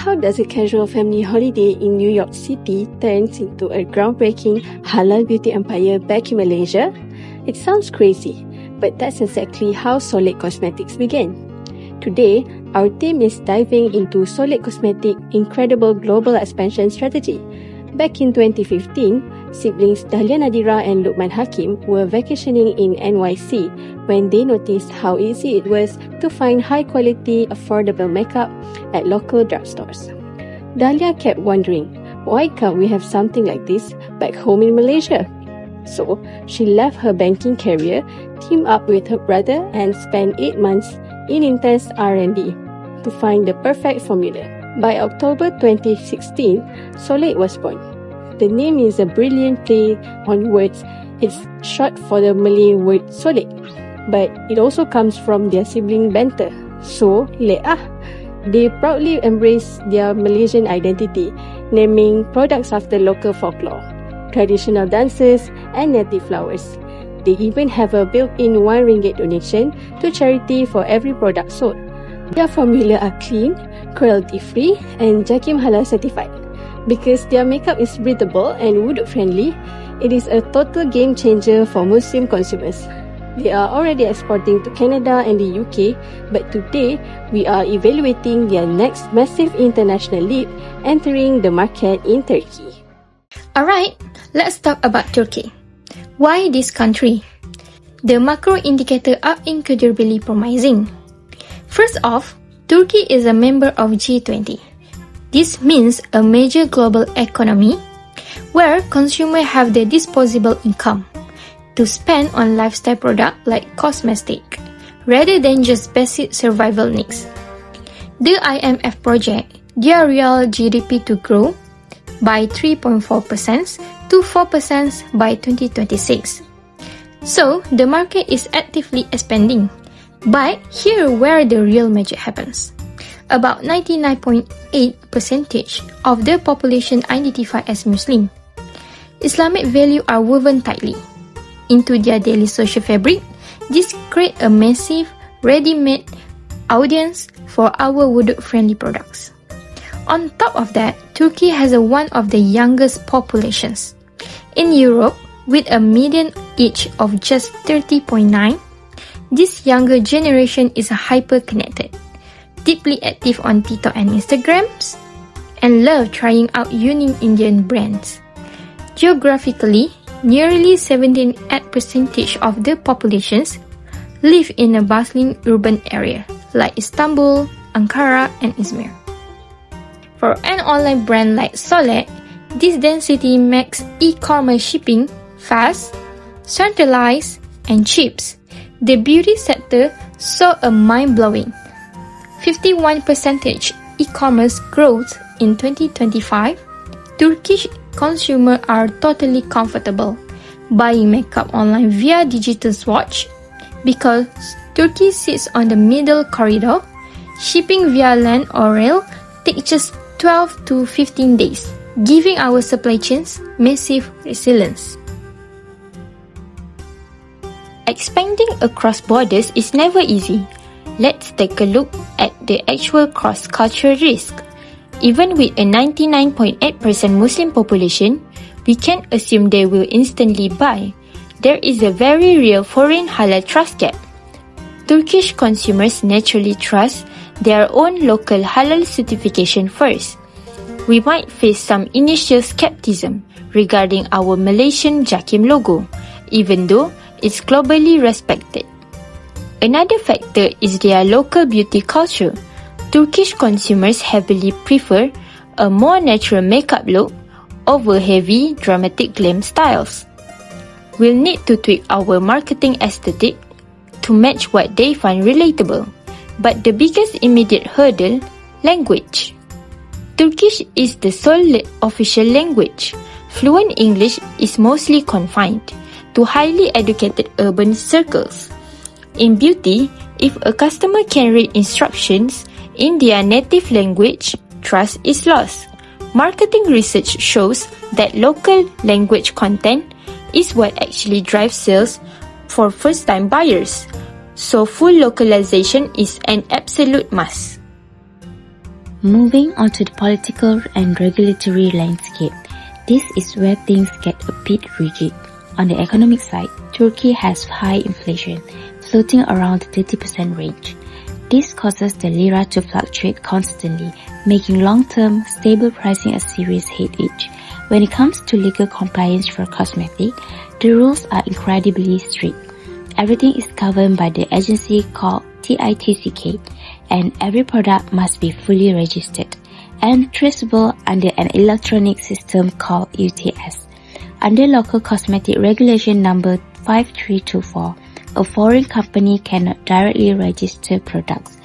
How does a casual family holiday in New York City turns into a groundbreaking halal beauty empire back in Malaysia? It sounds crazy, but that's exactly how Solid Cosmetics began. Today, our team is diving into Solid Cosmetics' incredible global expansion strategy. Back in 2015, siblings Dahlia Nadira and Luqman Hakim were vacationing in NYC when they noticed how easy it was to find high-quality, affordable makeup at local drugstores. Dahlia kept wondering, why can't we have something like this back home in Malaysia? So, she left her banking career, teamed up with her brother, and spent 8 months in intense R&D to find the perfect formula. By October 2016, Solid was born. The name is a brilliant play on words. It's short for the Malay word solid, but it also comes from their sibling banter. So, Leah. They proudly embrace their Malaysian identity, naming products after local folklore, traditional dances, and native flowers. They even have a built-in RM1 donation to charity for every product sold. Their formula are clean, cruelty-free, and Jakim Halal certified. Because their makeup is breathable and wudu-friendly, it is a total game changer for Muslim consumers. They are already exporting to Canada and the UK, but today we are evaluating their next massive international leap, entering the market in Turkey. Alright, let's talk about Turkey. Why this country? The macro indicators are incredibly promising. First off, Turkey is a member of G20. This means a major global economy where consumers have the disposable income to spend on lifestyle products like cosmetics rather than just basic survival needs. The IMF project their real GDP to grow by 3.4% to 4% by 2026. So, the market is actively expanding. But here where the real magic happens. About 99.8% of the population identify as Muslim. Islamic values are woven tightly into their daily social fabric. This creates a massive, ready-made audience for our wudu-friendly products. On top of that, Turkey has one of the youngest populations. In Europe, with a median age of just 30.9, this younger generation is hyper-connected, deeply active on TikTok and Instagrams, and love trying out unique Indian brands. Geographically, nearly 78% of the populations live in a bustling urban area like Istanbul, Ankara, and Izmir. For an online brand like Solid, this density makes e-commerce shipping fast, centralized, and cheap. The beauty sector saw a mind-blowing 51% e-commerce growth in 2025. Turkish consumers are totally comfortable buying makeup online via digital swatch because Turkey sits on the middle corridor. Shipping via land or rail takes just 12 to 15 days, giving our supply chains massive resilience. Expanding across borders is never easy. Let's take a look at the actual cross-cultural risk. Even with a 99.8% Muslim population, we can't assume they will instantly buy. There is a very real foreign halal trust gap. Turkish consumers naturally trust their own local halal certification first. We might face some initial skepticism regarding our Malaysian Jakim logo, even though it's globally respected. Another factor is their local beauty culture. Turkish consumers heavily prefer a more natural makeup look over heavy, dramatic glam styles. We'll need to tweak our marketing aesthetic to match what they find relatable. But the biggest immediate hurdle, language. Turkish is the sole official language. Fluent English is mostly confined to highly educated urban circles. In beauty, if a customer can read instructions in their native language, trust is lost. Marketing research shows that local language content is what actually drives sales for first-time buyers. So full localization is an absolute must. Moving on to the political and regulatory landscape, this is where things get a bit rigid. On the economic side, Turkey has high inflation, floating around the 30% range. This causes the lira to fluctuate constantly, making long-term, stable pricing a serious headache. When it comes to legal compliance for cosmetics, the rules are incredibly strict. Everything is governed by the agency called TITCK, and every product must be fully registered and traceable under an electronic system called UTS. Under Local Cosmetic Regulation number 5324, a foreign company cannot directly register products.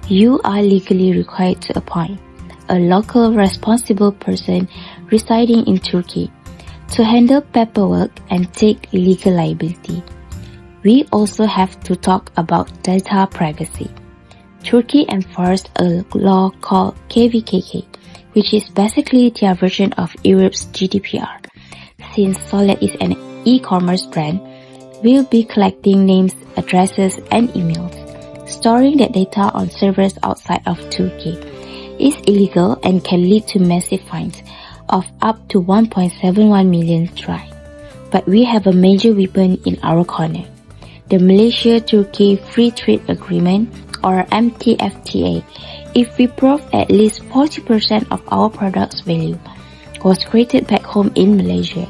You are legally required to appoint a local responsible person residing in Turkey to handle paperwork and take legal liability. We also have to talk about data privacy. Turkey enforced a law called KVKK, which is basically their version of Europe's GDPR. Since Soled is an e-commerce brand, we'll be collecting names, addresses, and emails. Storing that data on servers outside of Turkey is illegal and can lead to massive fines of up to 1.71 million TRY. But we have a major weapon in our corner. The Malaysia-Turkey Free Trade Agreement, or MTFTA, if we prove at least 40% of our product's value was created back home in Malaysia,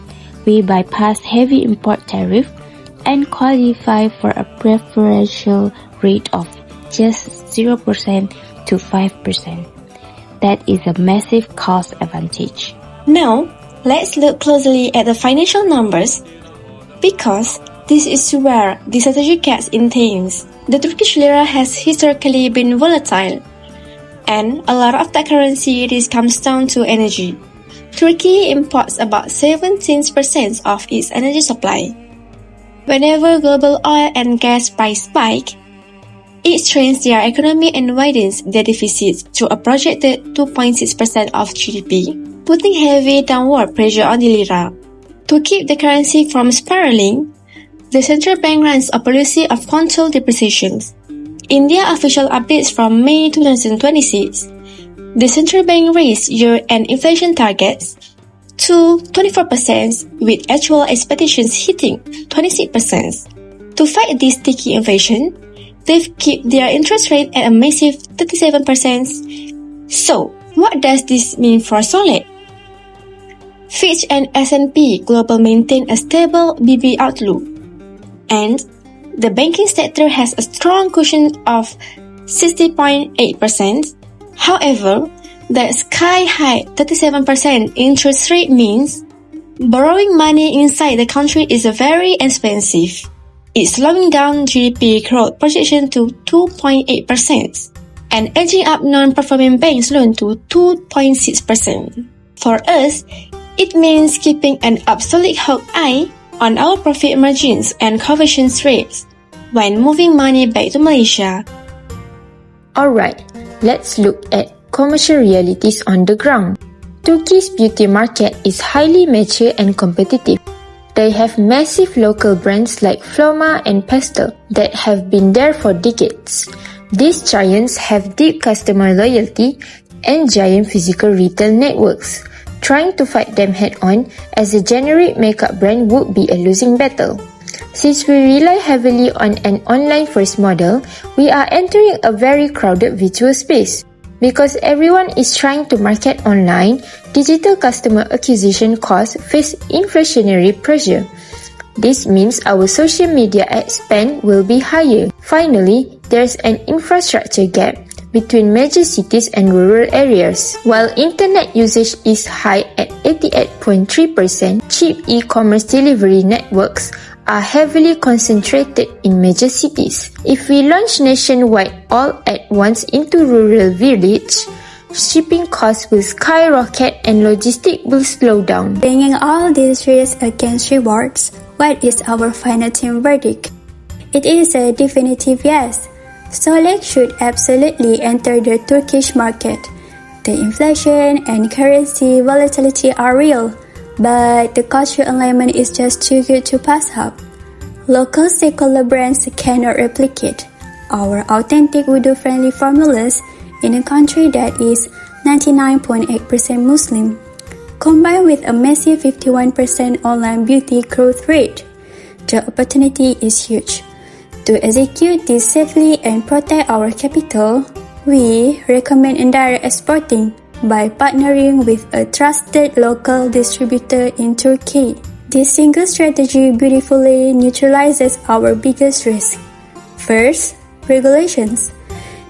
we bypass heavy import tariff and qualify for a preferential rate of just 0% to 5%. That is a massive cost advantage. Now, let's look closely at the financial numbers, because this is where the strategy gets intense. The Turkish lira has historically been volatile, and a lot of that currency risk comes down to energy. Turkey imports about 17% of its energy supply. Whenever global oil and gas prices spike, it strains their economy and widens their deficit to a projected 2.6% of GDP, putting heavy downward pressure on the lira. To keep the currency from spiraling, the central bank runs a policy of controlled depreciation. In their official updates from May 2026, the central bank raised year-end inflation targets to 24%, with actual expectations hitting 26%. To fight this sticky inflation, they've kept their interest rate at a massive 37%. So, what does this mean for Soled? Fitch and S&P Global maintain a stable BB outlook, and the banking sector has a strong cushion of 60.8%. However, the sky-high 37% interest rate means borrowing money inside the country is very expensive. It's slowing down GDP growth projection to 2.8% and edging up non-performing banks loan to 2.6%. For us, it means keeping an absolute hawk eye on our profit margins and conversion rates when moving money back to Malaysia. Alright, let's look at commercial realities on the ground. Turkey's beauty market is highly mature and competitive. They have massive local brands like Floma and Pestel that have been there for decades. These giants have deep customer loyalty and giant physical retail networks. Trying to fight them head-on as a generic makeup brand would be a losing battle. Since we rely heavily on an online-first model, we are entering a very crowded virtual space. Because everyone is trying to market online, digital customer acquisition costs face inflationary pressure. This means our social media ad spend will be higher. Finally, there's an infrastructure gap between major cities and rural areas. While internet usage is high at 88.3%, cheap e-commerce delivery networks are heavily concentrated in major cities. If we launch nationwide all at once into rural village, shipping costs will skyrocket and logistics will slow down. Bringing all these risks against rewards, what is our final team verdict? It is a definitive yes. Soled should absolutely enter the Turkish market. The inflation and currency volatility are real, but the cultural alignment is just too good to pass up. Local stakeholder brands cannot replicate our authentic Wudu-friendly formulas in a country that is 99.8% Muslim, combined with a massive 51% online beauty growth rate. The opportunity is huge. To execute this safely and protect our capital, we recommend indirect exporting by partnering with a trusted local distributor in Turkey. This single strategy beautifully neutralizes our biggest risk. First, regulations.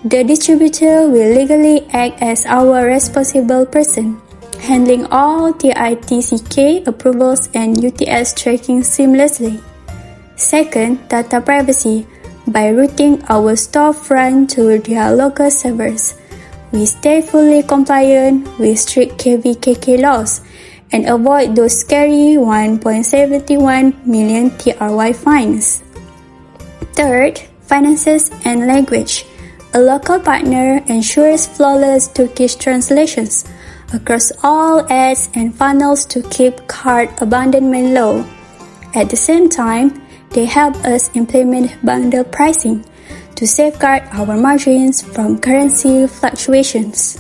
The distributor will legally act as our responsible person, handling all TITCK approvals and UTS tracking seamlessly. Second, data privacy. By routing our storefront to their local servers, we stay fully compliant with strict KVKK laws and avoid those scary 1.71 million TRY fines. Third, finances and language. A local partner ensures flawless Turkish translations across all ads and funnels to keep cart abandonment low. At the same time, they help us implement bundle pricing to safeguard our margins from currency fluctuations.